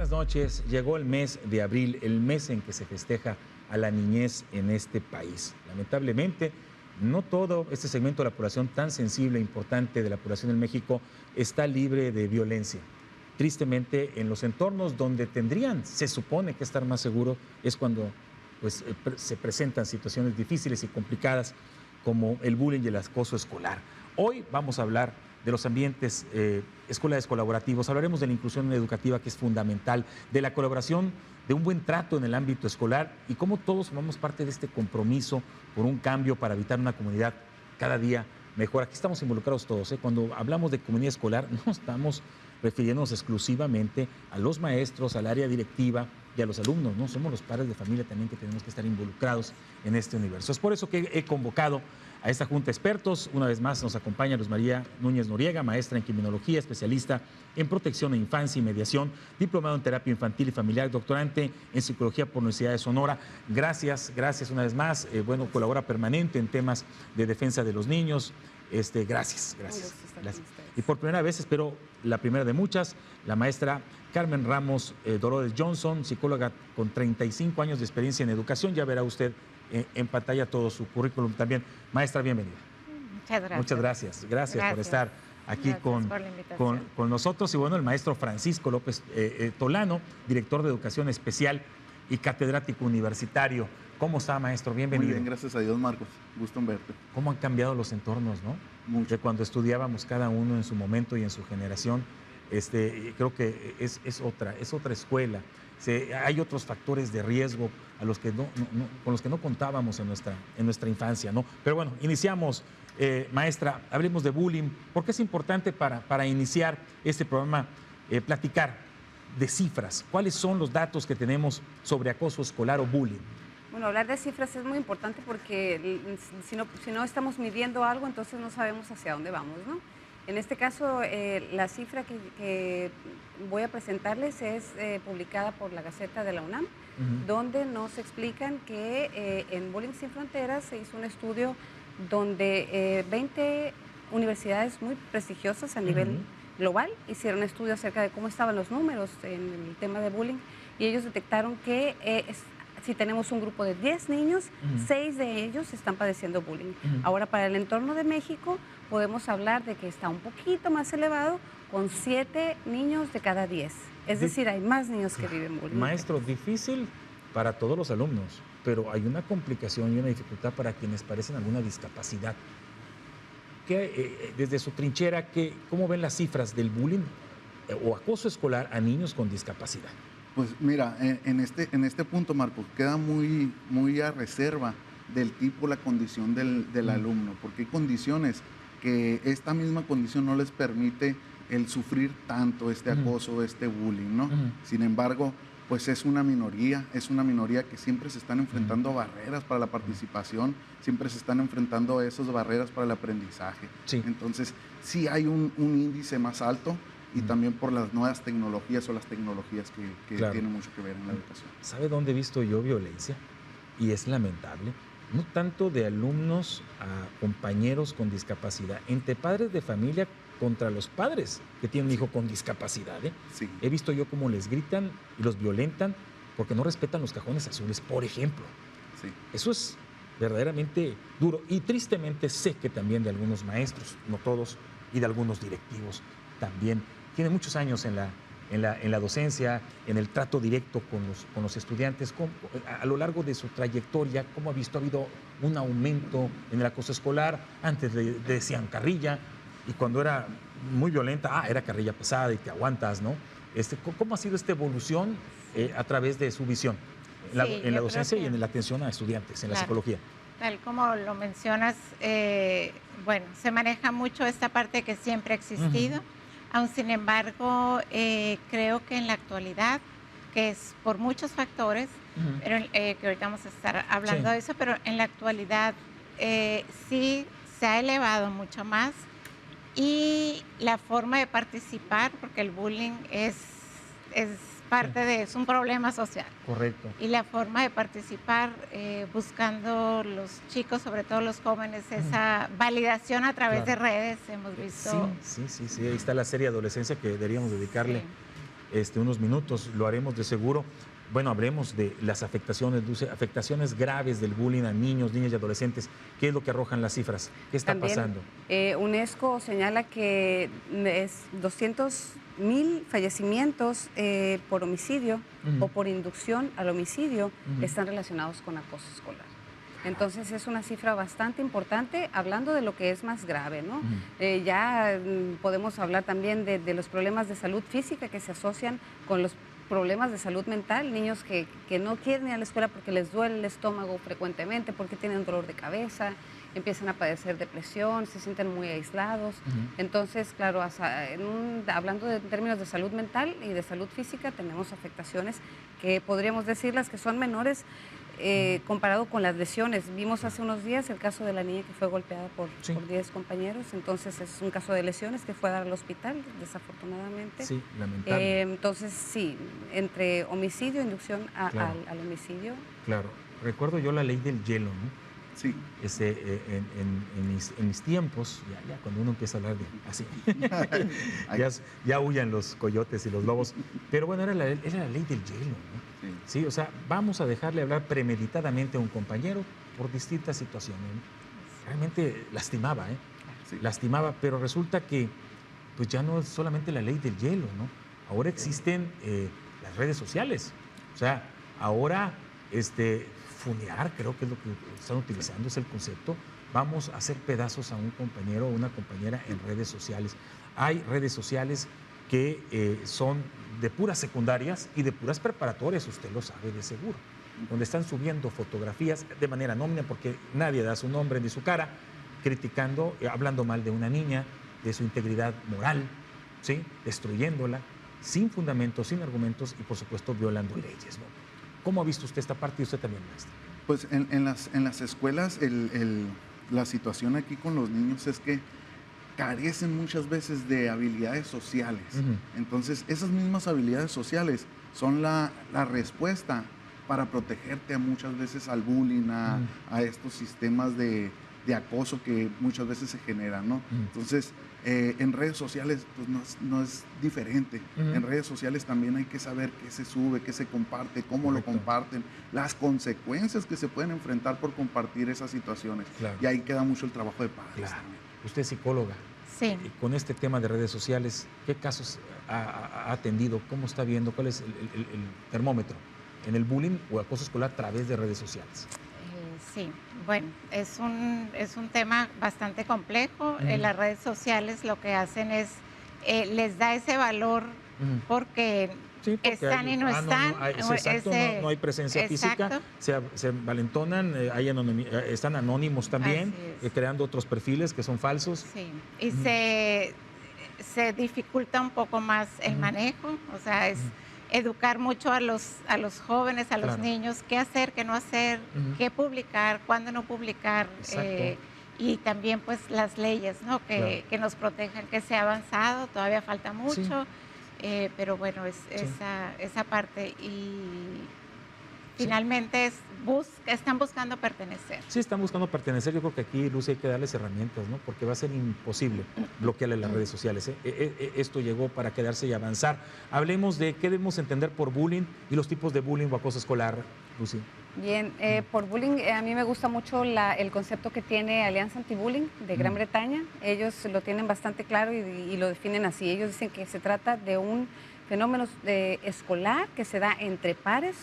buenas noches. Llegó el mes de abril, el mes en que se festeja a la niñez en este país. Lamentablemente, no todo este segmento de la población tan sensible e importante de la población en México está libre de violencia. Tristemente, en los entornos donde tendrían, se supone que estar más seguro, es cuando se presentan situaciones difíciles y complicadas como el bullying y el acoso escolar. Hoy vamos a hablar de los ambientes escolares colaborativos, hablaremos de la inclusión educativa, que es fundamental, de la colaboración, de un buen trato en el ámbito escolar y cómo todos formamos parte de este compromiso por un cambio para habitar una comunidad cada día mejor. Aquí estamos involucrados todos, ¿eh? Cuando hablamos de comunidad escolar no estamos refiriéndonos exclusivamente a los maestros, al área directiva y a los alumnos, ¿no? Somos los padres de familia también que tenemos que estar involucrados en este universo. Es por eso que he convocado a esta junta de expertos. Una vez más nos acompaña Luz María Núñez Noriega, maestra en criminología, especialista en protección de infancia y mediación, diplomado en terapia infantil y familiar, doctorante en psicología por la Universidad de Sonora. Gracias una vez más. Colabora permanente en temas de defensa de los niños. Gracias. Y por primera vez, espero la primera de muchas, la maestra Carmen Ramos Dolores Johnson, psicóloga con 35 años de experiencia en educación. Ya verá usted en pantalla todo su currículum también. Maestra, bienvenida. Muchas gracias. Muchas gracias. Gracias por estar aquí con nosotros. Y bueno, el maestro Francisco López Tolano, director de Educación Especial y catedrático universitario. ¿Cómo está, maestro? Bienvenido. Muy bien, gracias a Dios, Marcos. Gusto en verte. ¿Cómo han cambiado los entornos, no? Mucho. De cuando estudiábamos cada uno en su momento y en su generación. Creo que es otra escuela. Hay otros factores de riesgo a los que con los que no contábamos en nuestra infancia, ¿no? Pero bueno, iniciamos, maestra, hablemos de bullying, porque es importante para iniciar este programa platicar de cifras. ¿Cuáles son los datos que tenemos sobre acoso escolar o bullying? Bueno, hablar de cifras es muy importante porque si no estamos midiendo algo, entonces no sabemos hacia dónde vamos, ¿no? En este caso, la cifra que voy a presentarles es publicada por la Gaceta de la UNAM, donde nos explican que en Bullying Sin Fronteras se hizo un estudio donde 20 universidades muy prestigiosas a nivel global hicieron un estudio acerca de cómo estaban los números en el tema de bullying, y ellos detectaron que si tenemos un grupo de 10 niños, 6 de ellos están padeciendo bullying. Ahora, para el entorno de México, podemos hablar de que está un poquito más elevado, con 7 niños de cada 10. Es decir, hay más niños que viven bullying. Maestro, difícil para todos los alumnos, pero hay una complicación y una dificultad para quienes padecen alguna discapacidad. Desde su trinchera, ¿cómo ven las cifras del bullying o acoso escolar a niños con discapacidad? Pues mira, en este punto, Marcos, queda muy a reserva del tipo, la condición del alumno, porque hay condiciones que esta misma condición no les permite el sufrir tanto este acoso, este bullying, ¿no? Sin embargo, pues es una minoría que siempre se están enfrentando a barreras para la participación, siempre se están enfrentando a esas barreras para el aprendizaje. Sí. Entonces, sí hay un índice más alto, y también por las nuevas tecnologías o las tecnologías que claro, tienen mucho que ver en la educación. ¿Sabe dónde he visto yo violencia? Y es lamentable. No tanto de alumnos a compañeros con discapacidad, entre padres de familia contra los padres que tienen un hijo con discapacidad, ¿eh? Sí. He visto yo cómo les gritan y los violentan porque no respetan los cajones azules, por ejemplo. Sí. Eso es verdaderamente duro. Y tristemente sé que también de algunos maestros, no todos, y de algunos directivos también. Tiene muchos años en la docencia, en el trato directo con los estudiantes. A lo largo de su trayectoria, ¿cómo ha visto? ¿Ha habido un aumento en el acoso escolar? Antes le decían carrilla, y cuando era muy violenta, era carrilla pesada y te aguantas, ¿no? ¿Cómo ha sido esta evolución a través de su visión en la docencia y en la atención a estudiantes, en la psicología? Tal como lo mencionas, se maneja mucho esta parte que siempre ha existido. Aún sin embargo, creo que en la actualidad, que es por muchos factores, pero, que ahorita vamos a estar hablando de eso, pero en la actualidad sí se ha elevado mucho más, y la forma de participar, porque el bullying es es un problema social. Correcto. Y la forma de participar, buscando los chicos, sobre todo los jóvenes, esa validación a través de redes, hemos visto. Sí, ahí está la serie Adolescencia que deberíamos dedicarle unos minutos, lo haremos de seguro. Bueno, hablemos de las afectaciones, Dulce, afectaciones graves del bullying a niños, niñas y adolescentes. ¿Qué es lo que arrojan las cifras? ¿Qué está También, pasando? UNESCO señala que es 200,000 fallecimientos por homicidio o por inducción al homicidio están relacionados con acoso escolar. Entonces es una cifra bastante importante, hablando de lo que es más grave, ¿no? Ya podemos hablar también de los problemas de salud física que se asocian con los problemas de salud mental, niños que no quieren ir a la escuela porque les duele el estómago frecuentemente, porque tienen dolor de cabeza, empiezan a padecer depresión, se sienten muy aislados. Entonces, claro, hablando en términos de salud mental y de salud física, tenemos afectaciones que podríamos decirlas que son menores comparado con las lesiones. Vimos hace unos días el caso de la niña que fue golpeada por 10 compañeros, entonces es un caso de lesiones que fue a dar al hospital, desafortunadamente. Sí, lamentable. Entonces, sí, entre homicidio, inducción al homicidio. Claro, recuerdo yo la ley del hielo, ¿no? Sí. En mis tiempos, ya cuando uno empieza a hablar de así, ya huyan los coyotes y los lobos, pero bueno, era la ley del hielo, ¿no? Sí, o sea, vamos a dejarle hablar premeditadamente a un compañero por distintas situaciones, ¿no? Realmente lastimaba, Sí. Lastimaba, pero resulta que pues ya no es solamente la ley del hielo, ¿no? Ahora existen las redes sociales, o sea, ahora funear, creo que es lo que están utilizando, es el concepto. Vamos a hacer pedazos a un compañero o una compañera en redes sociales. Hay redes sociales que son de puras secundarias y de puras preparatorias, usted lo sabe de seguro, donde están subiendo fotografías de manera anónima porque nadie da su nombre ni su cara, criticando, hablando mal de una niña, de su integridad moral, ¿sí? Destruyéndola, sin fundamentos, sin argumentos y, por supuesto, violando leyes, ¿no? ¿Cómo ha visto usted esta parte y usted también, maestra? Pues en las escuelas la situación aquí con los niños es que carecen muchas veces de habilidades sociales. Entonces, esas mismas habilidades sociales son la respuesta para protegerte muchas veces al bullying, a estos sistemas de acoso que muchas veces se generan, ¿no? Entonces, en redes sociales pues no es diferente. En redes sociales también hay que saber qué se sube, qué se comparte, cómo lo comparten, las consecuencias que se pueden enfrentar por compartir esas situaciones. Claro. Y ahí queda mucho el trabajo de padres. Claro. También. Usted es psicóloga. Sí. Con este tema de redes sociales, ¿qué casos ha atendido? ¿Cómo está viendo? ¿Cuál es el termómetro en el bullying o acoso escolar a través de redes sociales? Sí, bueno, es un tema bastante complejo. Las redes sociales lo que hacen es, les da ese valor porque están y no están. Exacto, no hay presencia física, se valentonan, están anónimos también, creando otros perfiles que son falsos. Sí, y se dificulta un poco más el manejo, o sea, es educar mucho a los jóvenes, a los niños, qué hacer, qué no hacer, qué publicar, cuándo no publicar, y también pues las leyes, ¿no? Que nos protejan, que se ha avanzado, todavía falta mucho, pero bueno, esa parte y finalmente están buscando pertenecer. Sí, están buscando pertenecer. Yo creo que aquí, Lucy, hay que darles herramientas, ¿no? Porque va a ser imposible bloquearle las redes sociales. Esto llegó para quedarse y avanzar. Hablemos de qué debemos entender por bullying y los tipos de bullying o acoso escolar, Lucy. Bien, por bullying a mí me gusta mucho el concepto que tiene Alianza Antibullying de Gran Bretaña. Ellos lo tienen bastante claro y lo definen así. Ellos dicen que se trata de un fenómeno escolar que se da entre pares,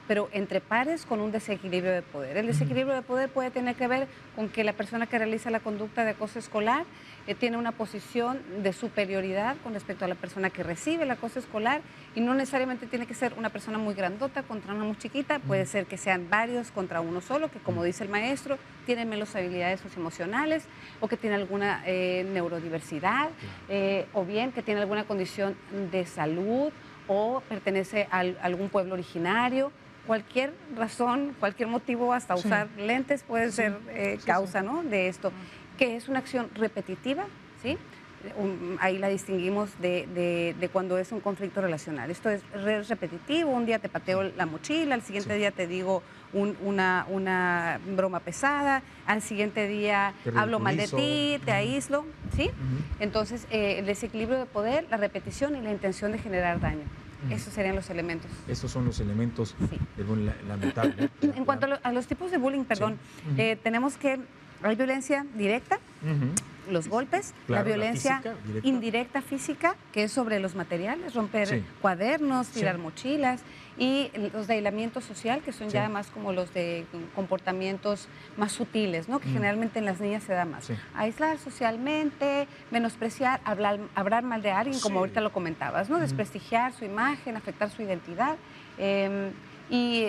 pero entre pares con un desequilibrio de poder. El desequilibrio de poder puede tener que ver con que la persona que realiza la conducta de acoso escolar tiene una posición de superioridad con respecto a la persona que recibe el acoso escolar y no necesariamente tiene que ser una persona muy grandota contra una muy chiquita, puede ser que sean varios contra uno solo, que como dice el maestro, tienen menos habilidades socioemocionales o que tiene alguna neurodiversidad o bien que tiene alguna condición de salud o pertenece a algún pueblo originario. Cualquier razón, cualquier motivo, hasta usar lentes puede ser causa, ¿no? De esto, que es una acción repetitiva, ¿sí? Ahí la distinguimos de cuando es un conflicto relacional. Esto es repetitivo, un día te pateo la mochila, al siguiente día te digo una broma pesada, al siguiente día hablo mal de ti, te aíslo, ¿sí? Entonces, el desequilibrio de poder, la repetición y la intención de generar daño. Esos serían los elementos. Esos son los elementos Sí. del bullying lamentable. En cuanto a los tipos de bullying, perdón, tenemos que hay violencia directa, los golpes, Claro, la violencia física, directa. indirecta física, que es sobre los materiales, romper Sí. cuadernos, Sí. tirar mochilas, y los de aislamiento social, que son Sí. ya más como los de comportamientos más sutiles, ¿no? Que generalmente en las niñas se da más. Sí. Aislar socialmente, menospreciar, hablar mal de alguien, como Sí. ahorita lo comentabas, ¿no? Desprestigiar su imagen, afectar su identidad. Y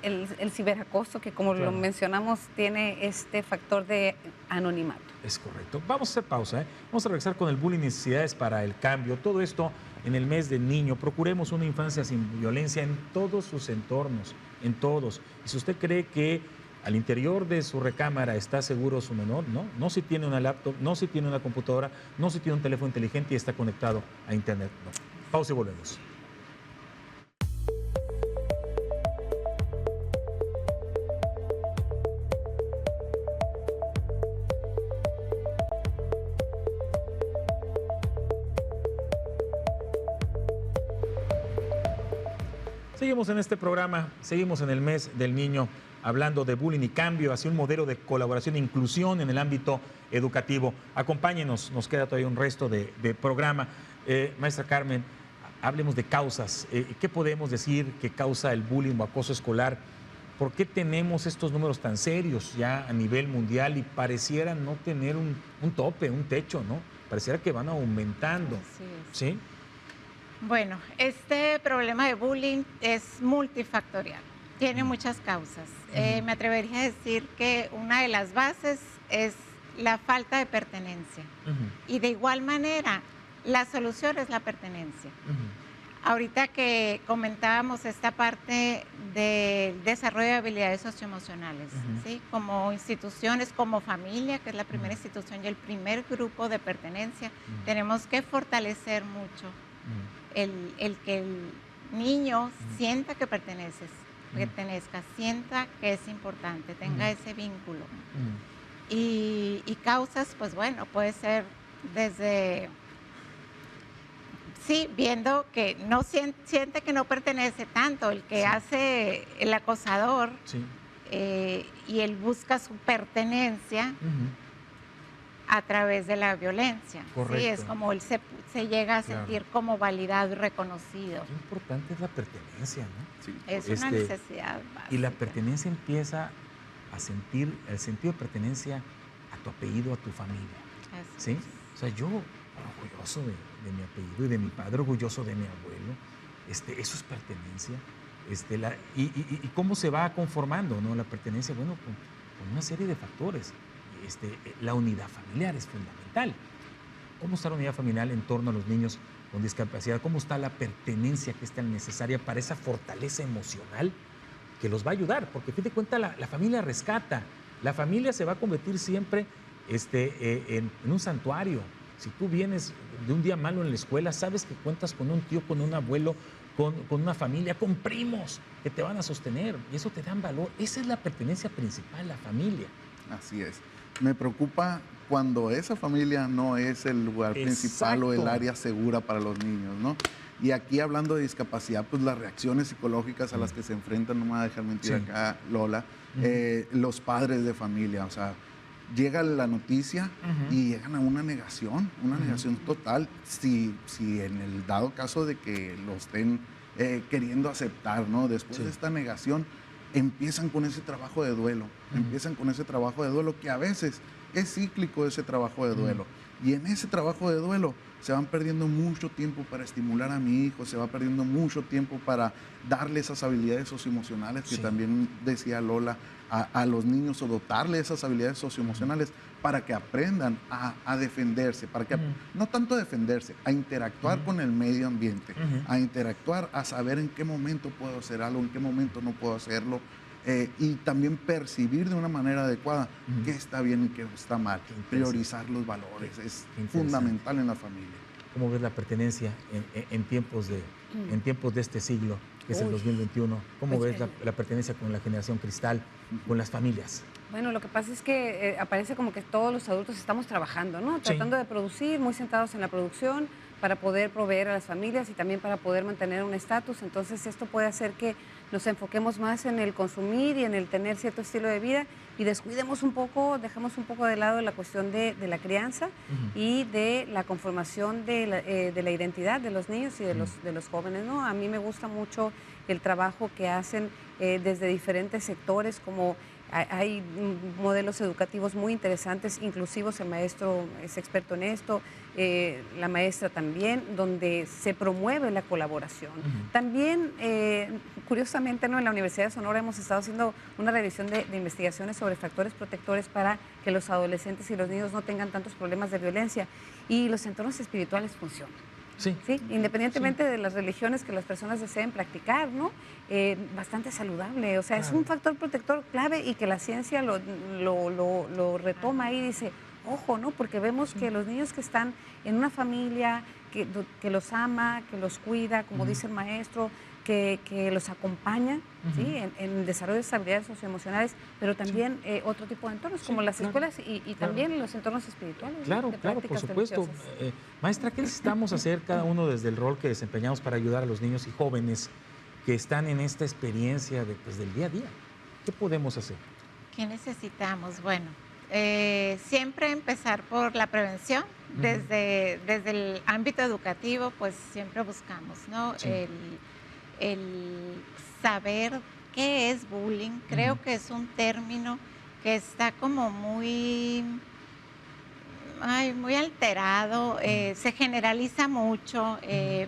el ciberacoso, que como Claro. lo mencionamos, tiene este factor de anonimato. Es correcto. Vamos a hacer pausa, ¿eh? Vamos a regresar con el bullying y necesidades para el cambio. Todo esto en el mes del niño. Procuremos una infancia sin violencia en todos sus entornos, en todos. Y si usted cree que al interior de su recámara está seguro su menor, no. No si tiene una laptop, no si tiene una computadora, no si tiene un teléfono inteligente y está conectado a internet. No. Pausa y volvemos. Seguimos en este programa, seguimos en el mes del niño, hablando de bullying y cambio hacia un modelo de colaboración e inclusión en el ámbito educativo. Acompáñenos, nos queda todavía un resto de programa. Maestra Carmen, hablemos de causas. ¿Qué podemos decir que causa el bullying o acoso escolar? ¿Por qué tenemos estos números tan serios ya a nivel mundial y parecieran no tener un tope, un techo, ¿no? Pareciera que van aumentando. Así es. ¿Sí? Bueno, este problema de bullying es multifactorial, tiene muchas causas. Me atrevería a decir que una de las bases es la falta de pertenencia. Y de igual manera, la solución es la pertenencia. Ahorita que comentábamos esta parte del desarrollo de habilidades socioemocionales, ¿sí? Como instituciones, como familia, que es la primera institución y el primer grupo de pertenencia, tenemos que fortalecer mucho el que el niño sienta que pertenezca, sienta que es importante, tenga ese vínculo. Y causas, pues bueno, puede ser desde... Sí, viendo que no siente que no pertenece tanto, el que hace el acosador, y él busca su pertenencia a través de la violencia. Correcto. Sí, es como él se llega a sentir como validado y reconocido. Qué importante es la pertenencia, ¿no? Sí. Es una necesidad básica. Y la pertenencia empieza a sentir el sentido de pertenencia a tu apellido, a tu familia. Así ¿Sí? O sea, yo orgulloso de mi apellido y de mi padre, orgulloso de mi abuelo. Eso es pertenencia. Y cómo se va conformando, ¿no? La pertenencia, bueno, con una serie de factores. La unidad familiar es fundamental. ¿Cómo está la unidad familiar en torno a los niños con discapacidad? ¿Cómo está la pertenencia que es tan necesaria para esa fortaleza emocional que los va a ayudar? Porque a fin de cuentas la familia rescata. La familia se va a convertir siempre en un santuario. Si tú vienes de un día malo en la escuela, sabes que cuentas con un tío, con un abuelo, con una familia, con primos que te van a sostener y eso te dan valor. Esa es la pertenencia principal, la familia. Así es. Me preocupa cuando esa familia no es el lugar principal o el área segura para los niños, ¿no? Y aquí hablando de discapacidad, pues las reacciones psicológicas a las que se enfrentan, no me va a dejar mentir acá, Lola, los padres de familia, o sea, llega la noticia y llegan a una negación total, si en el dado caso de que lo estén queriendo aceptar, ¿no? Después de esta negación, empiezan con ese trabajo de duelo, que a veces es cíclico ese trabajo de duelo. Y en ese trabajo de duelo se van perdiendo mucho tiempo para estimular a mi hijo, se va perdiendo mucho tiempo para darle esas habilidades socioemocionales que también decía Lola a los niños, o dotarle esas habilidades socioemocionales para que aprendan a defenderse, para que no tanto a defenderse, a interactuar con el medio ambiente, a interactuar, a saber en qué momento puedo hacer algo, en qué momento no puedo hacerlo, y también percibir de una manera adecuada qué está bien y qué está mal, priorizar los valores, es fundamental en la familia. ¿Cómo ves la pertenencia en tiempos de este siglo, que es el 2021? ¿Cómo ves la pertenencia con la generación cristal, con las familias? Bueno, lo que pasa es que aparece como que todos los adultos estamos trabajando, ¿no? Tratando de producir, muy centrados en la producción, para poder proveer a las familias y también para poder mantener un estatus. Entonces esto puede hacer que nos enfoquemos más en el consumir y en el tener cierto estilo de vida y descuidemos un poco, dejamos un poco de lado la cuestión de la crianza y de la conformación de la identidad de los niños y de los jóvenes, ¿no? A mí me gusta mucho el trabajo que hacen desde diferentes sectores, como hay modelos educativos muy interesantes, inclusivos, el maestro es experto en esto, la maestra también, donde se promueve la colaboración. También, curiosamente, ¿no? En la Universidad de Sonora hemos estado haciendo una revisión de investigaciones sobre factores protectores para que los adolescentes y los niños no tengan tantos problemas de violencia, y los entornos espirituales funcionan. Sí. ¿Sí? Independientemente de las religiones que las personas deseen practicar, ¿no? Bastante saludable, o sea, es un factor protector clave y que la ciencia lo retoma y dice, ojo, ¿no? Porque vemos que los niños que están en una familia que los ama, que los cuida, como dice el maestro, que los acompaña, ¿sí? En desarrollo de habilidades socioemocionales, pero también otro tipo de entornos, como las escuelas y también los entornos espirituales. Claro, de claro, por prácticas supuesto. Maestra, ¿qué necesitamos hacer cada uno desde el rol que desempeñamos para ayudar a los niños y jóvenes que están en esta experiencia del día a día? ¿Qué podemos hacer? ¿Qué necesitamos? Bueno, siempre empezar por la prevención. Desde el ámbito educativo, pues siempre buscamos, ¿no? Sí. El saber qué es bullying. Creo que es un término que está como muy alterado, se generaliza mucho,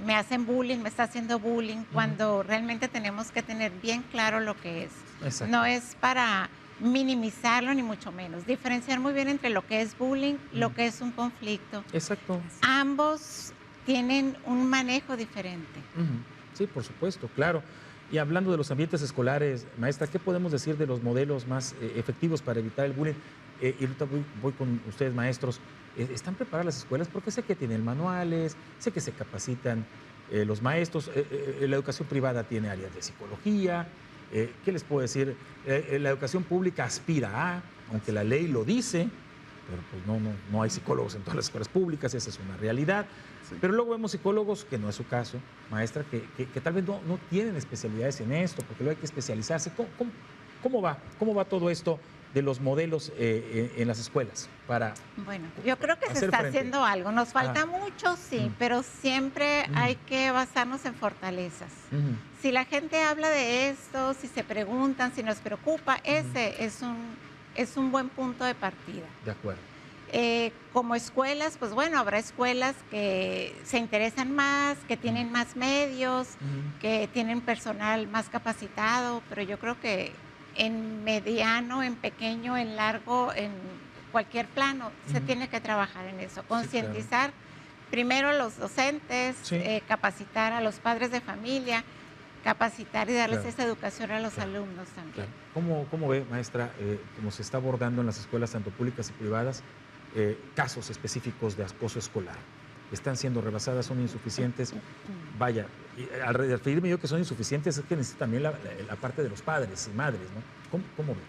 me hacen bullying, me está haciendo bullying, cuando realmente tenemos que tener bien claro lo que es. Exacto. No es para minimizarlo ni mucho menos, diferenciar muy bien entre lo que es bullying, lo que es un conflicto. Exacto. Ambos tienen un manejo diferente. Sí, por supuesto, claro. Y hablando de los ambientes escolares, maestra, ¿qué podemos decir de los modelos más efectivos para evitar el bullying? Y ahorita voy con ustedes, maestros. ¿Están preparadas las escuelas? Porque sé que tienen manuales, sé que se capacitan los maestros. La educación privada tiene áreas de psicología. ¿Qué les puedo decir? La educación pública aspira a, aunque la ley lo dice, pero pues no hay psicólogos en todas las escuelas públicas, esa es una realidad. Sí. Pero luego vemos psicólogos, que no es su caso, maestra, que tal vez no tienen especialidades en esto, porque luego hay que especializarse. ¿Cómo va todo esto de los modelos en las escuelas? Bueno, yo creo que se está haciendo algo. Nos falta mucho, sí, pero siempre hay que basarnos en fortalezas. Si la gente habla de esto, si se preguntan, si nos preocupa, ese es un buen punto de partida. De acuerdo. Como escuelas, pues bueno, habrá escuelas que se interesan más, que tienen más medios, que tienen personal más capacitado, pero yo creo que en mediano, en pequeño, en largo, en cualquier plano, se tiene que trabajar en eso, concientizar primero a los docentes, capacitar a los padres de familia, capacitar y darles esa educación a los alumnos también. ¿Cómo ve, maestra, cómo se está abordando en las escuelas, tanto públicas y privadas, casos específicos de acoso escolar? ¿Están siendo rebasadas, son insuficientes? Vaya, al referirme yo que son insuficientes, es que necesita también la parte de los padres y madres, ¿no? ¿Cómo ve?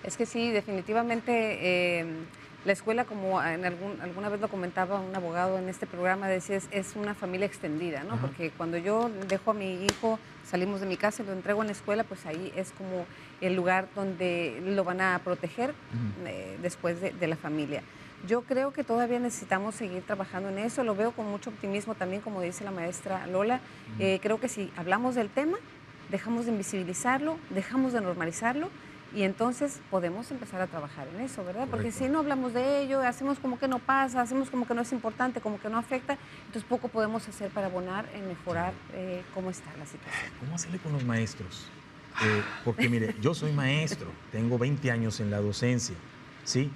Es que sí, definitivamente la escuela, como alguna vez lo comentaba un abogado en este programa, decía, es una familia extendida, ¿no? Porque cuando yo dejo a mi hijo, salimos de mi casa y lo entrego en la escuela, pues ahí es como el lugar donde lo van a proteger después de la familia. Yo creo que todavía necesitamos seguir trabajando en eso, lo veo con mucho optimismo también, como dice la maestra Lola. Creo que si hablamos del tema, dejamos de invisibilizarlo, dejamos de normalizarlo, y entonces podemos empezar a trabajar en eso, ¿verdad? Porque si no hablamos de ello, hacemos como que no pasa, hacemos como que no es importante, como que no afecta, entonces poco podemos hacer para abonar en mejorar cómo está la situación. ¿Cómo hacerle con los maestros? Porque mire, yo soy maestro, tengo 20 años en la docencia, ¿sí?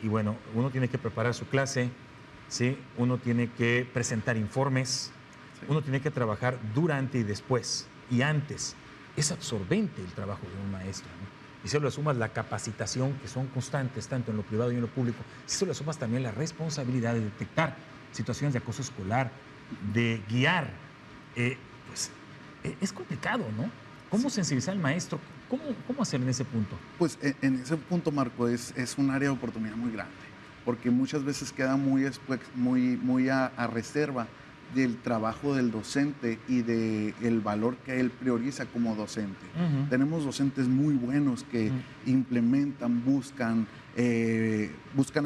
Y bueno, uno tiene que preparar su clase, ¿sí? Uno tiene que presentar informes, uno tiene que trabajar durante y después y antes. Es absorbente el trabajo de un maestro, ¿no? Y si le sumas la capacitación, que son constantes tanto en lo privado y en lo público, si le sumas también la responsabilidad de detectar situaciones de acoso escolar, de guiar, pues es complicado, ¿no? ¿Cómo sensibilizar al maestro? ¿Cómo hacer en ese punto? Pues en ese punto, Marco, es un área de oportunidad muy grande, porque muchas veces queda muy a reserva del trabajo del docente y del valor que él prioriza como docente. Tenemos docentes muy buenos que implementan, buscan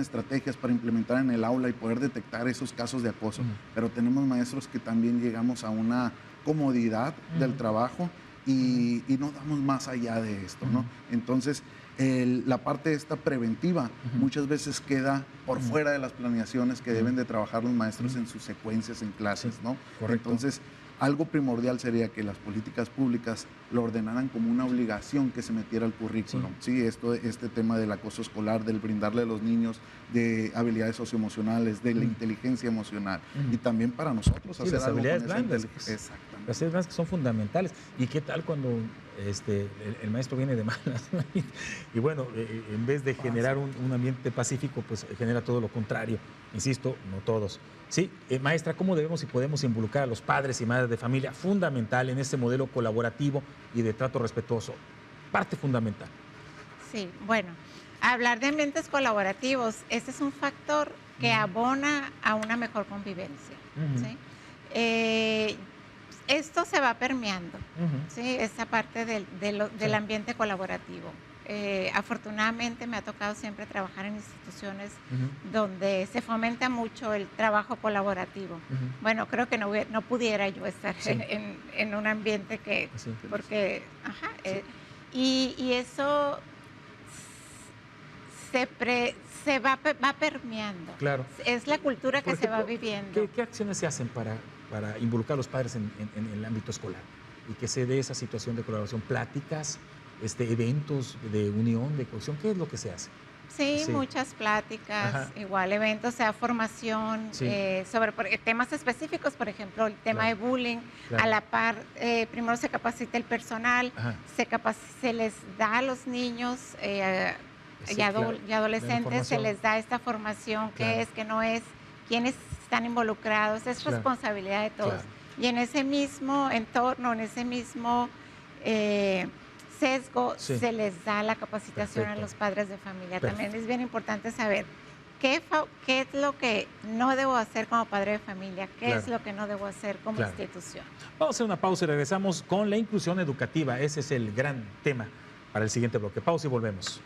estrategias para implementar en el aula y poder detectar esos casos de acoso, pero tenemos maestros que también llegamos a una comodidad del trabajo y no damos más allá de esto, ¿no? Entonces, la parte esta preventiva muchas veces queda por fuera de las planeaciones que deben de trabajar los maestros en sus secuencias en clases, ¿no? Correcto. Entonces, algo primordial sería que las políticas públicas lo ordenaran como una obligación que se metiera al currículum. Sí, este tema del acoso escolar, del brindarle a los niños de habilidades socioemocionales, de la inteligencia emocional, y también para nosotros hacer las algo habilidades con esa blandas. Exactamente. Las habilidades blandas que son fundamentales. ¿Y qué tal cuando el maestro viene de malas? Y bueno, en vez de generar un ambiente pacífico, pues genera todo lo contrario. Insisto, no todos. Sí, maestra, ¿cómo debemos y podemos involucrar a los padres y madres de familia? Fundamental en este modelo colaborativo y de trato respetuoso. Parte fundamental. Sí, bueno, hablar de ambientes colaborativos, ese es un factor que abona a una mejor convivencia. ¿Sí? Esto se va permeando, ¿sí? Esta parte del ambiente colaborativo. Afortunadamente me ha tocado siempre trabajar en instituciones donde se fomenta mucho el trabajo colaborativo. Bueno, creo que no pudiera yo estar en un ambiente que, porque, y eso se va permeando. Claro. Es la cultura que se va viviendo. ¿Qué acciones se hacen para involucrar a los padres en el ámbito escolar y que se dé esa situación de colaboración? ¿Pláticas, eventos de unión, de cohesión? ¿Qué es lo que se hace? Sí, muchas pláticas, igual eventos, o sea, formación sobre temas específicos, por ejemplo, el tema de bullying. A la par, primero se capacita el personal, se les da a los niños y adolescentes, se les da esta formación, qué es, qué no es, quiénes están involucrados, es responsabilidad de todos. Y en ese mismo entorno, en ese mismo sesgo, se les da la capacitación a los padres de familia. También es bien importante saber qué es lo que no debo hacer como padre de familia, qué es lo que no debo hacer como institución. Vamos a hacer una pausa y regresamos con la inclusión educativa. Ese es el gran tema para el siguiente bloque. Pausa y volvemos.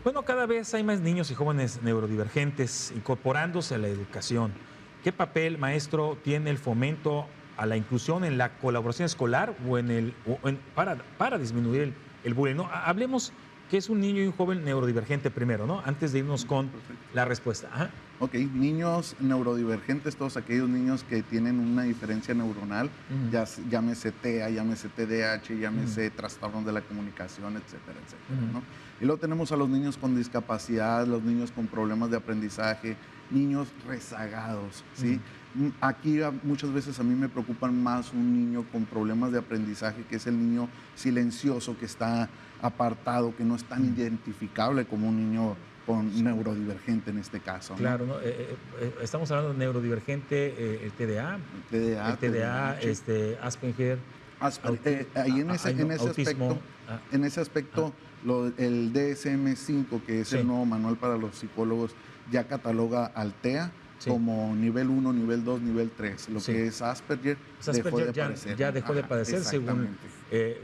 Bueno, cada vez hay más niños y jóvenes neurodivergentes incorporándose a la educación. ¿Qué papel, maestro, tiene el fomento a la inclusión en la colaboración escolar para disminuir el bullying? ¿No? Hablemos qué es un niño y un joven neurodivergente primero, ¿no? Antes de irnos con la respuesta. Ok, niños neurodivergentes, todos aquellos niños que tienen una diferencia neuronal, llámese TEA, llámese TDAH, llámese trastornos de la comunicación, etcétera, etcétera, ¿no? Y luego tenemos a los niños con discapacidad, los niños con problemas de aprendizaje, niños rezagados, ¿sí? Aquí muchas veces a mí me preocupan más un niño con problemas de aprendizaje, que es el niño silencioso, que está apartado, que no es tan identificable como un niño con neurodivergente en este caso, ¿no? Claro, ¿no? Estamos hablando de neurodivergente, el TDA, Asperger. Ahí en ese aspecto, el DSM-5, que es el nuevo manual para los psicólogos, ya cataloga al TEA como nivel 1, nivel 2, nivel 3. Lo que es Asperger dejó de aparecer. Ya dejó de aparecer, según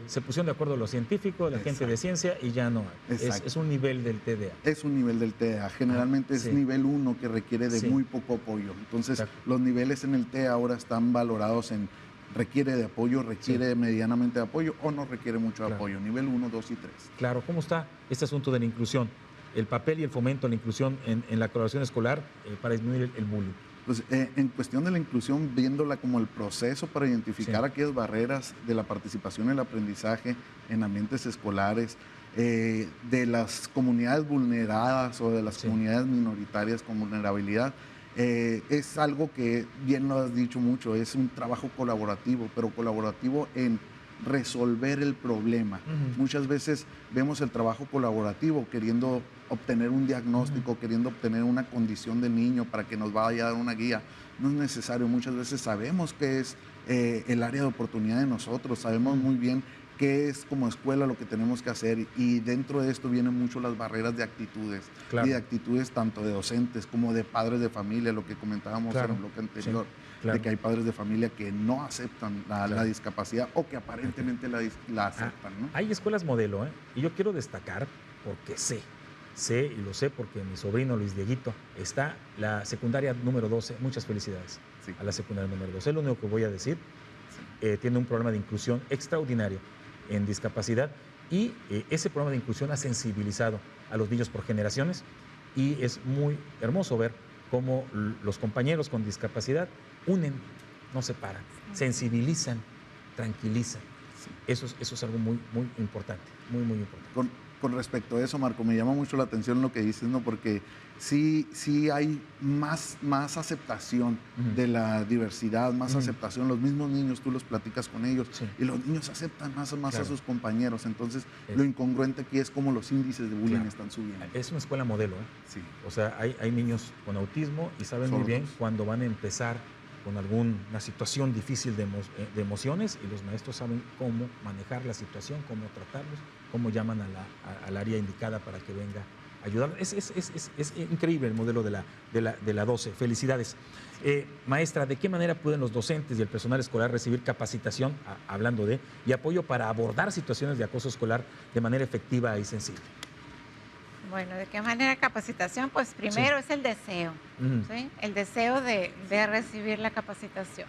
se pusieron de acuerdo los científicos, la gente de ciencia, y ya no hay. Es un nivel del TDA. Es un nivel del TDA. Generalmente es nivel 1, que requiere de muy poco apoyo. Entonces, los niveles en el TEA ahora están valorados en requiere de apoyo, requiere medianamente de apoyo o no requiere mucho apoyo. Nivel 1, 2 y 3. Claro, ¿cómo está este asunto de la inclusión? El papel y el fomento de la inclusión en la colaboración escolar para disminuir el bullying. Pues en cuestión de la inclusión, viéndola como el proceso para identificar aquellas barreras de la participación en el aprendizaje en ambientes escolares, de las comunidades vulneradas o de las comunidades minoritarias con vulnerabilidad, es algo que, bien lo has dicho mucho, es un trabajo colaborativo, pero colaborativo en resolver el problema. Muchas veces vemos el trabajo colaborativo queriendo obtener un diagnóstico, queriendo obtener una condición del niño para que nos vaya a dar una guía. No es necesario. Muchas veces sabemos qué es el área de oportunidad de nosotros, sabemos muy bien qué es como escuela lo que tenemos que hacer, y dentro de esto vienen mucho las barreras de actitudes, y de actitudes tanto de docentes como de padres de familia, lo que comentábamos en el bloque anterior, de que hay padres de familia que no aceptan la discapacidad o que aparentemente la aceptan, ¿no? Hay escuelas modelo, y yo quiero destacar, porque sé y lo sé porque mi sobrino Luis Dieguito está la secundaria número 12, muchas felicidades a la secundaria número 12, es lo único que voy a decir. Tiene un programa de inclusión extraordinario en discapacidad, y ese programa de inclusión ha sensibilizado a los niños por generaciones, y es muy hermoso ver cómo los compañeros con discapacidad unen, no separan, sensibilizan, tranquilizan. Eso es algo muy, muy importante, muy, muy importante. Con respecto a eso, Marco, me llama mucho la atención lo que dices, ¿no? Porque sí hay más aceptación de la diversidad, más aceptación. Los mismos niños, tú los platicas con ellos, y los niños aceptan más a sus compañeros. Entonces, lo incongruente aquí es cómo los índices de bullying están subiendo. Es una escuela modelo, Sí. O sea, hay niños con autismo y saben muy bien cuando van a empezar con alguna situación difícil de emociones, y los maestros saben cómo manejar la situación, cómo tratarlos, cómo llaman al área indicada para que venga a ayudar. Es increíble el modelo de la 12. Felicidades. Maestra, ¿de qué manera pueden los docentes y el personal escolar recibir capacitación, y apoyo para abordar situaciones de acoso escolar de manera efectiva y sensible? Bueno, ¿de qué manera capacitación? Pues primero es el deseo, ¿sí? El deseo de recibir la capacitación.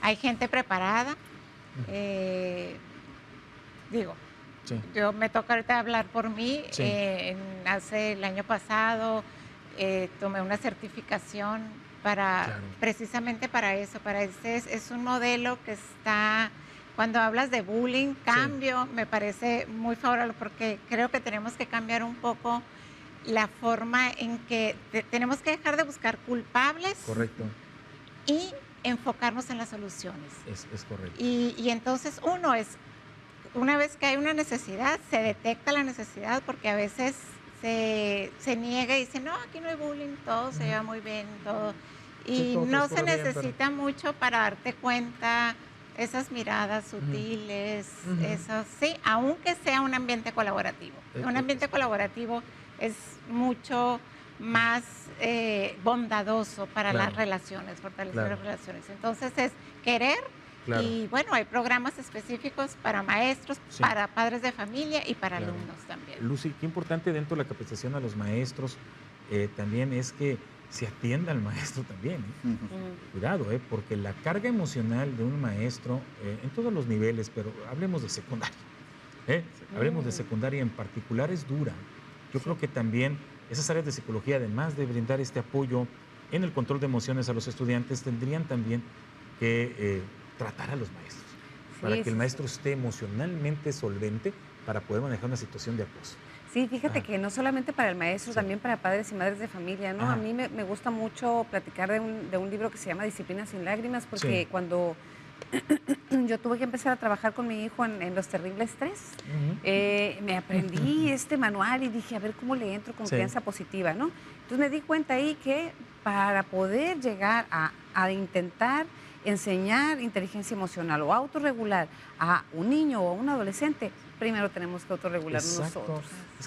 Hay gente preparada, yo me toca ahorita hablar por mí. El año pasado tomé una certificación precisamente para eso. Es un modelo que está, cuando hablas de bullying, cambio, me parece muy favorable, porque creo que tenemos que cambiar un poco la forma en que tenemos que dejar de buscar culpables. Correcto. Y enfocarnos en las soluciones. Es correcto. Y entonces una vez que hay una necesidad, se detecta la necesidad, porque a veces se niega y dice, no, aquí no hay bullying, todo se lleva muy bien, todo. Y no se necesita mucho para darte cuenta, esas miradas sutiles, aunque sea un ambiente colaborativo. Un ambiente colaborativo es mucho más bondadoso para las relaciones, fortalecer las relaciones. Entonces es querer. Y bueno, hay programas específicos para maestros, para padres de familia y para alumnos también. Lucy, qué importante dentro de la capacitación a los maestros también es que se atienda al maestro también. Cuidado, porque la carga emocional de un maestro en todos los niveles, pero hablemos de secundaria, hablemos de secundaria en particular, es dura. Yo creo que también esas áreas de psicología, además de brindar este apoyo en el control de emociones a los estudiantes, tendrían también que tratar a los maestros, para que el maestro esté emocionalmente solvente para poder manejar una situación de acoso. Sí, fíjate que no solamente para el maestro, también para padres y madres de familia, ¿no? A mí me gusta mucho platicar de un libro que se llama Disciplina sin lágrimas, porque cuando yo tuve que empezar a trabajar con mi hijo en Los Terribles 3, me aprendí este manual y dije, a ver cómo le entro con crianza positiva, ¿no? Entonces me di cuenta ahí que para poder llegar a intentar enseñar inteligencia emocional o autorregular a un niño o a un adolescente, primero tenemos que autorregularnos nosotros.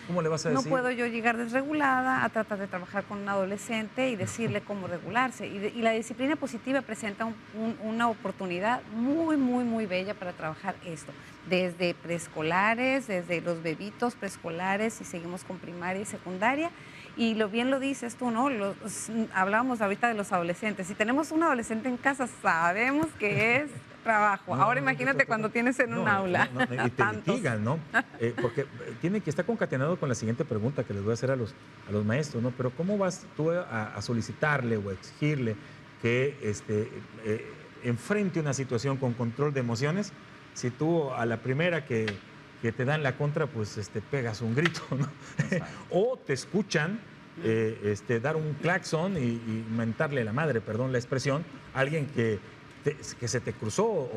¿Cómo le vas a decir? No puedo yo llegar desregulada a tratar de trabajar con un adolescente y decirle cómo regularse. Y la disciplina positiva presenta una oportunidad muy, muy, muy bella para trabajar esto. Desde preescolares, desde los bebitos preescolares, y seguimos con primaria y secundaria. Y bien lo dices tú, ¿no? Hablábamos ahorita de los adolescentes. Si tenemos un adolescente en casa, sabemos que es trabajo. Ahora imagínate cuando tienes en un aula. Y te litigan, ¿no? Porque tiene que estar concatenado con la siguiente pregunta que les voy a hacer a los maestros, ¿no? Pero ¿cómo vas tú a solicitarle o a exigirle que enfrente una situación con control de emociones si tú a la primera que te dan la contra, pues pegas un grito, ¿no? O te escuchan dar un claxon y mentarle la madre, perdón la expresión, a alguien que se te cruzó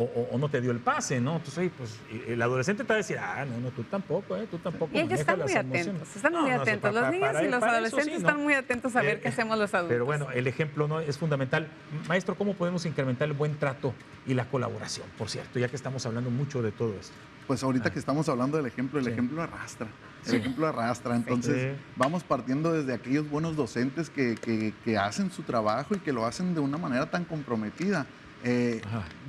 o no te dio el pase, ¿no? Entonces, oye, pues el adolescente te va a decir, no, tú tampoco Y ellos están muy atentos, los niños y los adolescentes están muy atentos a ver qué hacemos los adultos. Pero bueno, el ejemplo no es fundamental. Maestro, ¿cómo podemos incrementar el buen trato y la colaboración, por cierto, ya que estamos hablando mucho de todo esto? Pues ahorita que estamos hablando del ejemplo, el ejemplo arrastra. El ejemplo arrastra. Entonces, vamos partiendo desde aquellos buenos docentes que hacen su trabajo y que lo hacen de una manera tan comprometida.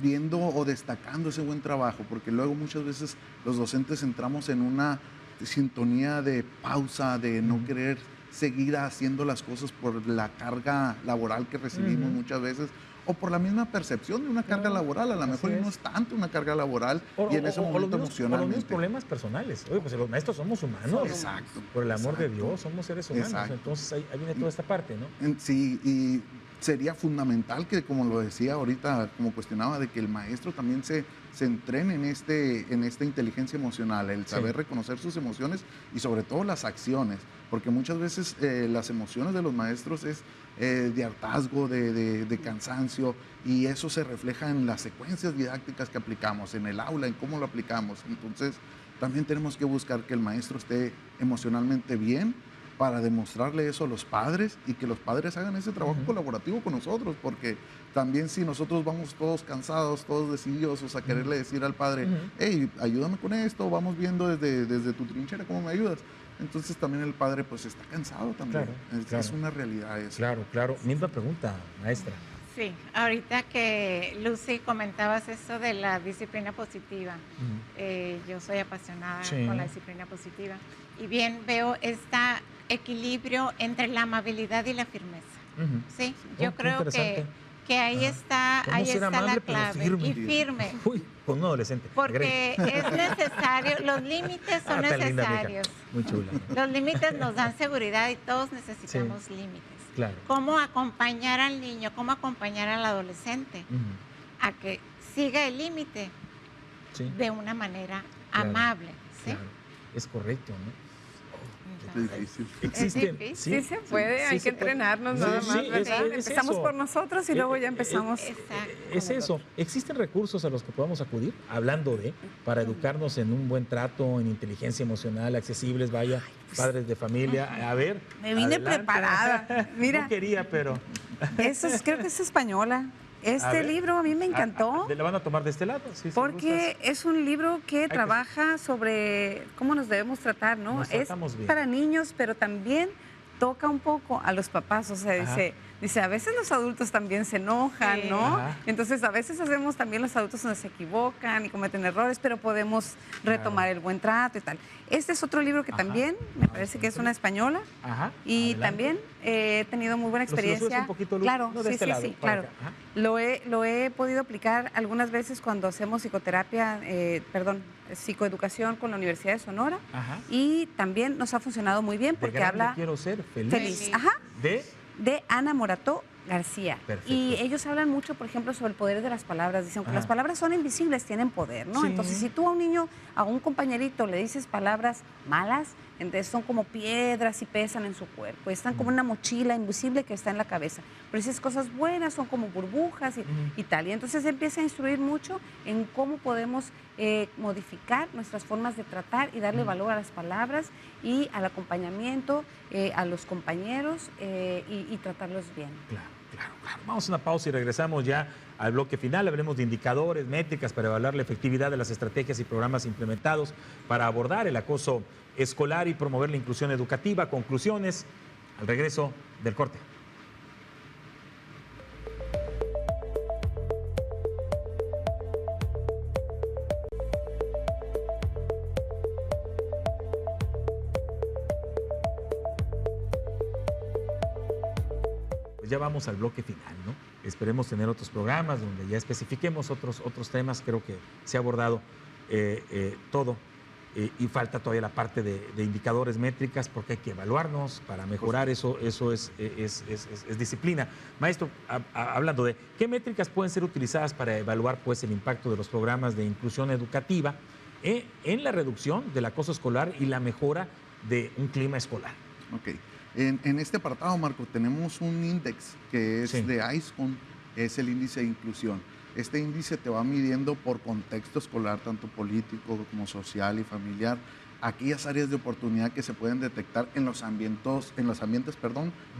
Viendo o destacando ese buen trabajo, porque luego muchas veces los docentes entramos en una sintonía de pausa, de no querer seguir haciendo las cosas por la carga laboral que recibimos muchas veces, o por la misma percepción de una carga laboral. A lo mejor no es tanto una carga laboral y en ese momento emocionalmente. O los mismos problemas personales. Oye, pues los maestros somos humanos. Exacto. Por el amor de Dios, somos seres humanos. Exacto. Entonces ahí viene toda esta parte, ¿no? Sí, y sería fundamental que, como lo decía ahorita, como cuestionaba, de que el maestro también se entrene en esta inteligencia emocional, el saber reconocer sus emociones y sobre todo las acciones, porque muchas veces las emociones de los maestros es de hartazgo, de cansancio, y eso se refleja en las secuencias didácticas que aplicamos, en el aula, en cómo lo aplicamos. Entonces, también tenemos que buscar que el maestro esté emocionalmente bien, para demostrarle eso a los padres y que los padres hagan ese trabajo colaborativo con nosotros, porque también si nosotros vamos todos cansados, todos decidiosos a quererle decir al padre, hey, ayúdame con esto, vamos viendo desde tu trinchera cómo me ayudas. Entonces también el padre pues está cansado también. Es una realidad eso. Claro. Misma pregunta, maestra. Sí, ahorita que Lucy comentabas eso de la disciplina positiva, yo soy apasionada con la disciplina positiva y bien veo este equilibrio entre la amabilidad y la firmeza. Sí, yo creo que ahí está la clave. Y firme. Uy, con un adolescente. Porque es necesario, los límites son necesarios. Muy chula. Los límites nos dan seguridad y todos necesitamos límites. Claro. Cómo acompañar al niño, cómo acompañar al adolescente a que siga el límite de una manera amable. ¿Sí? Claro. Es correcto, ¿no? Es difícil. Existen, sí se puede, hay que entrenarnos nada más, ¿verdad? Empezamos por nosotros y luego ya empezamos. Es eso. ¿Existen recursos a los que podamos acudir, hablando para educarnos en un buen trato, en inteligencia emocional, accesibles, padres de familia? A ver. Me vine preparada. Mira. No quería, pero. Creo que es española. Este libro a mí me encantó. ¿Le van a tomar de este lado? Sí, porque es un libro que trabaja sobre cómo nos debemos tratar, ¿no? Es para niños, pero también toca un poco a los papás. O sea, dice, a veces los adultos también se enojan, ¿no? Entonces, a veces también los adultos se equivocan y cometen errores, pero podemos retomar el buen trato y tal. Este es otro libro que también, me parece que es una española. Y también he tenido muy buena experiencia. Un poquito, Luz? Claro, no de este lado, claro. Lo he podido aplicar algunas veces cuando hacemos psicoeducación con la Universidad de Sonora. Y también nos ha funcionado muy bien porque habla... Quiero ser feliz. De Ana Morató García. Perfecto. Y ellos hablan mucho, por ejemplo, sobre el poder de las palabras. Dicen que las palabras son invisibles, tienen poder, ¿no? Entonces, si tú a un niño, a un compañerito le dices palabras malas, entonces son como piedras y pesan en su cuerpo. Están como una mochila invisible que está en la cabeza. Pero si dices cosas buenas, son como burbujas y tal. Y entonces empieza a instruir mucho en cómo podemos modificar nuestras formas de tratar y darle valor a las palabras y al acompañamiento, a los compañeros y tratarlos bien. Claro. Vamos a una pausa y regresamos ya al bloque final. Hablemos de indicadores, métricas para evaluar la efectividad de las estrategias y programas implementados para abordar el acoso escolar y promover la inclusión educativa. Conclusiones al regreso del corte. Ya vamos al bloque final, ¿no? Esperemos tener otros programas donde ya especifiquemos otros temas. Creo que se ha abordado todo y falta todavía la parte de indicadores, métricas, porque hay que evaluarnos para mejorar. Eso es disciplina. Maestro, hablando de qué métricas pueden ser utilizadas para evaluar pues, el impacto de los programas de inclusión educativa en la reducción del acoso escolar y la mejora de un clima escolar. Ok. En este apartado, Marco, tenemos un índice que es de ISCON, es el índice de inclusión. Este índice te va midiendo por contexto escolar, tanto político como social y familiar, aquellas áreas de oportunidad que se pueden detectar en los ambientes,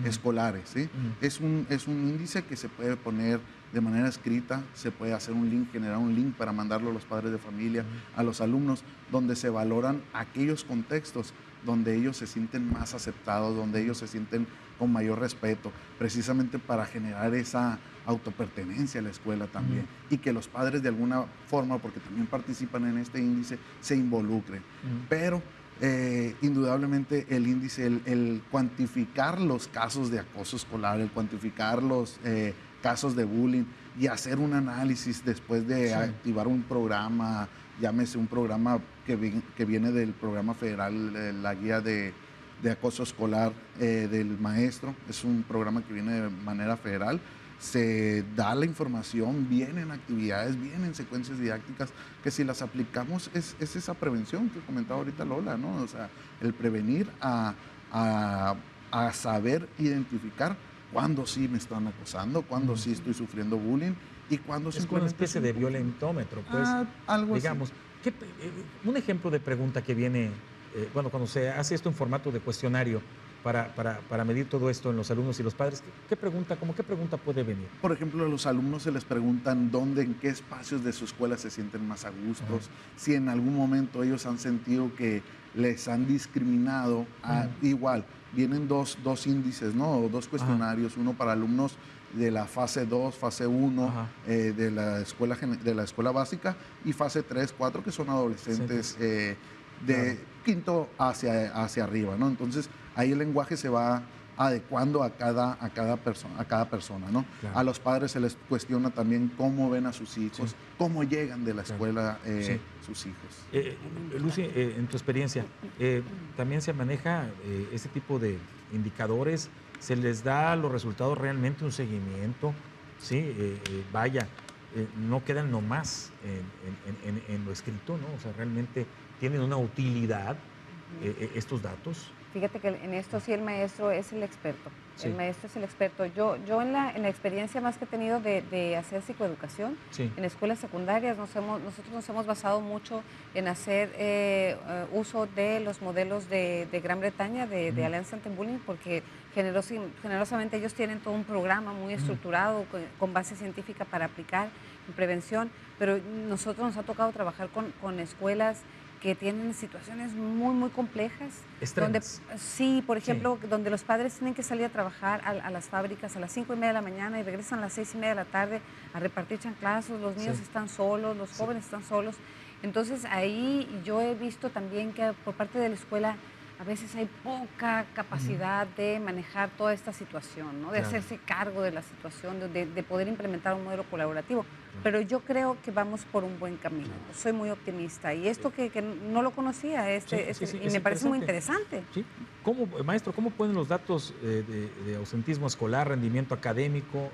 escolares, ¿sí? Es un índice que se puede poner de manera escrita, se puede hacer un link, generar un link para mandarlo a los padres de familia, a los alumnos, donde se valoran aquellos contextos donde ellos se sienten más aceptados, donde ellos se sienten con mayor respeto, precisamente para generar esa autopertenencia a la escuela también, y que los padres de alguna forma, porque también participan en este índice, se involucren. Pero indudablemente el índice, el cuantificar los casos de acoso escolar, el cuantificar los casos de bullying y hacer un análisis después de activar un programa, llámese un programa que viene del programa federal, la guía de acoso escolar del maestro, es un programa que viene de manera federal, se da la información, vienen actividades, vienen secuencias didácticas, que si las aplicamos es esa prevención que comentaba ahorita Lola, ¿no? O sea, el prevenir a saber identificar cuándo sí me están acosando, cuándo sí estoy sufriendo bullying y cuándo es como una especie de violentómetro, pues, algo digamos. así. Un ejemplo de pregunta que viene, cuando se hace esto en formato de cuestionario para medir todo esto en los alumnos y los padres, ¿qué pregunta puede venir? Por ejemplo, a los alumnos se les preguntan dónde, en qué espacios de su escuela se sienten más a gustos, si en algún momento ellos han sentido que les han discriminado. Igual, vienen dos índices, ¿no? Dos cuestionarios, uno para alumnos de la fase 2, fase 1 de la escuela básica, y fase 3, 4, que son adolescentes de quinto hacia arriba, ¿no? Entonces, ahí el lenguaje se va adecuando a cada persona, ¿no? Claro. A los padres se les cuestiona también cómo ven a sus hijos, cómo llegan de la escuela sus hijos. Lucy, en tu experiencia, ¿también se maneja este tipo de indicadores? ¿Se les da a los resultados realmente un seguimiento? Sí, no quedan nomás en lo escrito, ¿no? O sea, realmente tienen una utilidad estos datos. Fíjate que en esto sí el maestro es el experto. Sí. El maestro es el experto. Yo en la experiencia más que he tenido de hacer psicoeducación, en escuelas secundarias, nosotros nos hemos basado mucho en hacer uso de los modelos de Gran Bretaña, de Alianza Anti-Bullying, porque generosamente ellos tienen todo un programa muy estructurado, con base científica para aplicar en prevención, pero nosotros nos ha tocado trabajar con escuelas que tienen situaciones muy, muy complejas. Extremas. Por ejemplo, donde los padres tienen que salir a trabajar a las fábricas a las 5:30 de la mañana y regresan a las 6:30 de la tarde a repartir chanclazos, los niños están solos, los jóvenes están solos. Entonces, ahí yo he visto también que por parte de la escuela a veces hay poca capacidad de manejar toda esta situación, ¿no? De hacerse cargo de la situación, de poder implementar un modelo colaborativo. Pero yo creo que vamos por un buen camino. Soy muy optimista. Y esto que no lo conocía, y me parece muy interesante. Sí. Maestro, ¿cómo pueden los datos de ausentismo escolar, rendimiento académico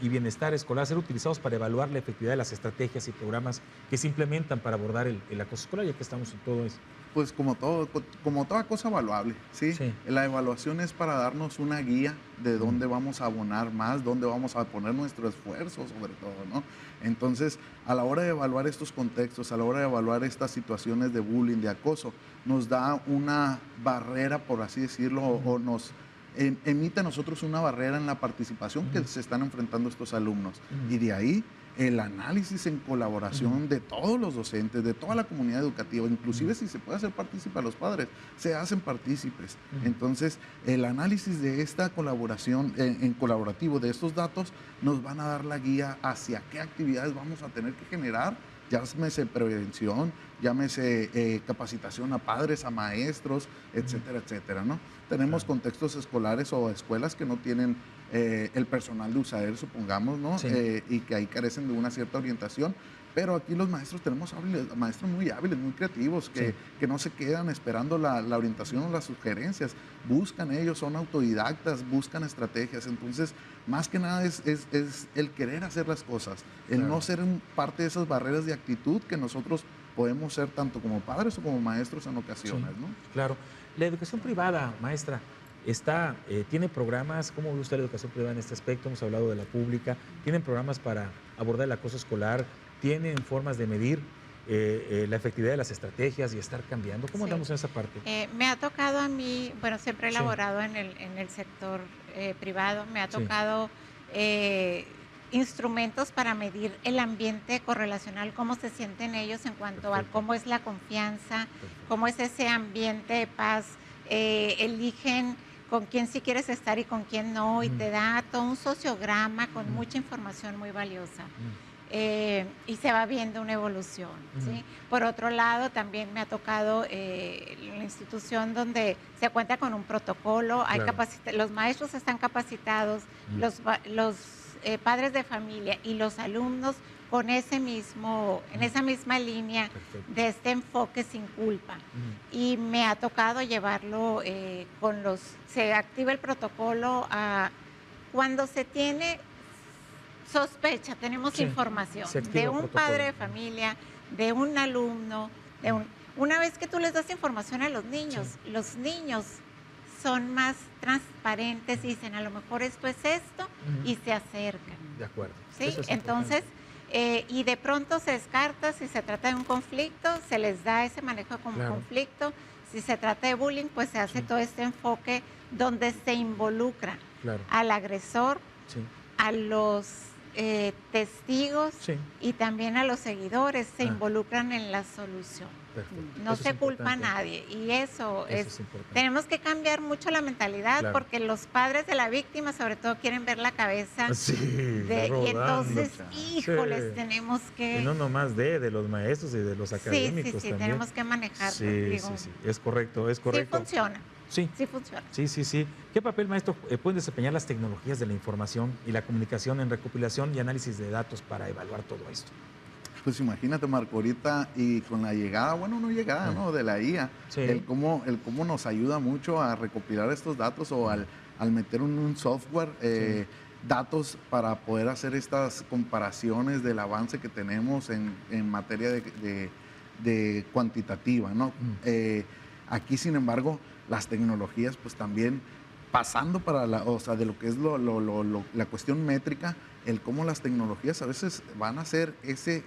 y bienestar escolar ser utilizados para evaluar la efectividad de las estrategias y programas que se implementan para abordar el acoso escolar, ya que estamos en todo eso? Pues como toda cosa evaluable, ¿sí? La evaluación es para darnos una guía de dónde vamos a abonar más, dónde vamos a poner nuestro esfuerzo, sobre todo, ¿no? Entonces, a la hora de evaluar estos contextos, a la hora de evaluar estas situaciones de bullying, de acoso, nos da una barrera, por así decirlo, o nos emite a nosotros una barrera en la participación que se están enfrentando estos alumnos. Y de ahí el análisis en colaboración de todos los docentes, de toda la comunidad educativa, inclusive si se puede hacer partícipe a los padres, se hacen partícipes. Entonces, el análisis de esta colaboración en colaborativo de estos datos nos van a dar la guía hacia qué actividades vamos a tener que generar, llámese prevención, llámese capacitación a padres, a maestros, etcétera, etcétera, ¿no? Tenemos contextos escolares o escuelas que no tienen el personal de USAER, supongamos, ¿no? Y que ahí carecen de una cierta orientación, pero aquí los maestros tenemos maestros muy hábiles, muy creativos, que no se quedan esperando la orientación o las sugerencias, buscan ellos, son autodidactas, buscan estrategias. Entonces, más que nada es el querer hacer las cosas, el no ser parte de esas barreras de actitud que nosotros podemos ser tanto como padres o como maestros en ocasiones, ¿no? Claro. La educación privada, maestra, tiene programas. ¿Cómo ve usted la educación privada en este aspecto? Hemos hablado de la pública. ¿Tienen programas para abordar el acoso escolar? ¿Tienen formas de medir la efectividad de las estrategias y estar cambiando? ¿Cómo andamos en esa parte? Me ha tocado a mí, bueno, siempre he Sí. laborado en el sector privado, me ha Sí. tocado instrumentos para medir el ambiente correlacional, cómo se sienten ellos en cuanto a Perfecto. cómo es la confianza, Perfecto. cómo es ese ambiente de paz, eligen con quién sí quieres estar y con quién no, y te da todo un sociograma con mucha información muy valiosa. Y se va viendo una evolución, ¿sí? Por otro lado, también me ha tocado la institución donde se cuenta con un protocolo, hay Claro. los maestros están capacitados, los padres de familia y los alumnos con en esa misma línea Perfecto. de este enfoque sin culpa. Y me ha tocado llevarlo se activa el protocolo cuando se tiene sospecha, tenemos Sí, información se activa de el un protocolo. padre de familia, de un alumno, una vez que tú les das información a los niños son más transparentes y dicen, a lo mejor esto es esto, y se acercan. De acuerdo. ¿Sí? Eso es Entonces, importante. y de pronto se descarta, si se trata de un conflicto, se les da ese manejo como Claro. conflicto. Si se trata de bullying, pues se hace todo este enfoque donde se involucra Claro. al agresor, Sí. a los testigos Sí. y también a los seguidores, se Ah. involucran en la solución. Perfecto. No Eso es se culpa a importante. nadie, y eso es importante. tenemos que cambiar mucho la mentalidad, Claro. porque los padres de la víctima sobre todo quieren ver la cabeza Sí, y rodando. entonces, Sí. híjoles, tenemos que Y no nomás de los maestros y de los académicos sí, también. tenemos que manejar, Sí, digo, sí, sí. Es correcto, es sí correcto. funciona, Sí. sí funciona. Sí, sí, sí. ¿Qué papel, maestro, pueden desempeñar las tecnologías de la información y la comunicación en recopilación y análisis de datos para evaluar todo esto? Pues imagínate, Marco, ahorita y con la llegada, bueno, no llegada, ¿no? De la IA, Sí. el cómo nos ayuda mucho a recopilar estos datos o al meter un software, datos para poder hacer estas comparaciones del avance que tenemos en materia de cuantitativa, ¿no? Aquí, sin embargo, las tecnologías, pues también pasando para de lo que es la cuestión métrica, el cómo las tecnologías a veces van a ser ese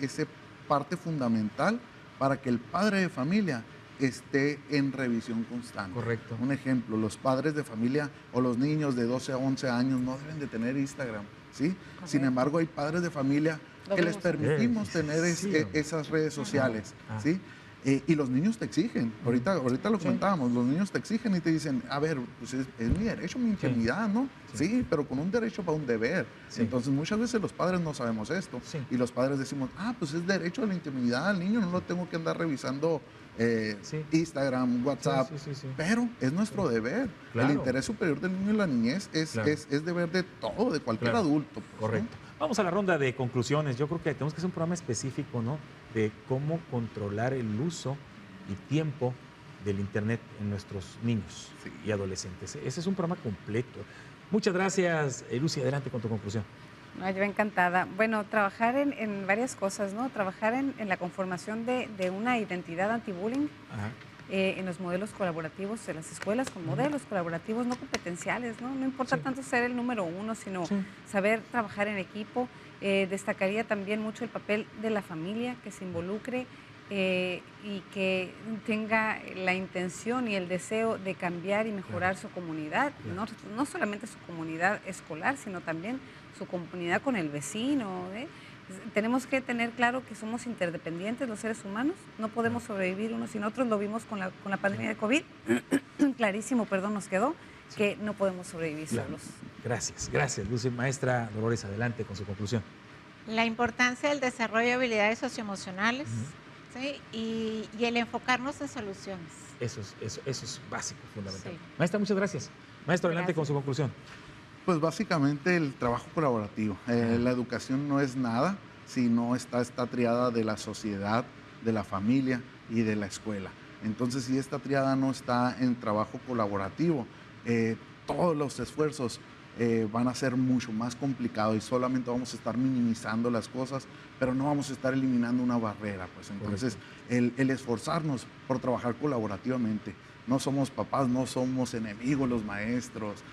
parte fundamental para que el padre de familia esté en revisión constante. Correcto. Un ejemplo, los padres de familia o los niños de 12 a 11 años no deben de tener Instagram, ¿sí? Sin embargo, hay padres de familia que les permitimos tener Sí, esas redes sociales, Ah. ¿sí? Y los niños te exigen, ahorita lo comentábamos, los niños te exigen y te dicen, a ver, pues es mi derecho, mi intimidad, ¿no? Sí, pero con un derecho va un deber. Sí. Entonces muchas veces los padres no sabemos esto Sí. y los padres decimos, pues es derecho a la intimidad al niño, no lo tengo que andar revisando Sí. Instagram, WhatsApp, Sí. pero es nuestro deber. Claro. El interés superior del niño y la niñez es deber de todo, de cualquier Claro. adulto. pues, ¿no? Correcto. Vamos a la ronda de conclusiones. Yo creo que tenemos que hacer un programa específico, ¿no? De cómo controlar el uso y tiempo del Internet en nuestros niños y adolescentes. Ese es un programa completo. Muchas gracias, Lucy. Adelante con tu conclusión. No, yo encantada. Bueno, trabajar en varias cosas, ¿no? Trabajar en la conformación de una identidad anti-bullying, Ajá. en los modelos colaborativos en las escuelas, con modelos colaborativos no competenciales, ¿no? No importa tanto ser el número uno, sino saber trabajar en equipo. Destacaría también mucho el papel de la familia, que se involucre y que tenga la intención y el deseo de cambiar y mejorar su comunidad, no solamente su comunidad escolar, sino también su comunidad con el vecino, ¿eh? Tenemos que tener claro que somos interdependientes los seres humanos, no podemos sobrevivir unos sin otros, lo vimos con la pandemia de COVID, clarísimo, nos quedó que no podemos sobrevivir solos. Gracias, Lucy. Maestra Dolores, adelante con su conclusión. La importancia del desarrollo de habilidades socioemocionales, ¿sí? y el enfocarnos en soluciones. Eso es básico, fundamental. Sí. Maestra, muchas gracias. Maestro, adelante Gracias. con su conclusión. Pues básicamente el trabajo colaborativo. La educación no es nada si no está esta triada de la sociedad, de la familia y de la escuela. Entonces, si esta triada no está en trabajo colaborativo, todos los esfuerzos van a ser mucho más complicados y solamente vamos a estar minimizando las cosas, pero no vamos a estar eliminando una barrera. Pues entonces, el esforzarnos por trabajar colaborativamente. No somos papás, no somos enemigos los maestros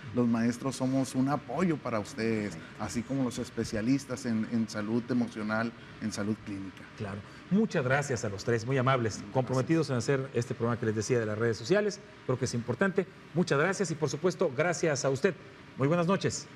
somos un apoyo para ustedes, así como los especialistas en salud emocional, en salud clínica. Claro. Muchas gracias a los tres, muy amables, comprometidos en hacer este programa que les decía de las redes sociales. Creo que es importante. Muchas gracias y por supuesto, gracias a usted. Muy buenas noches.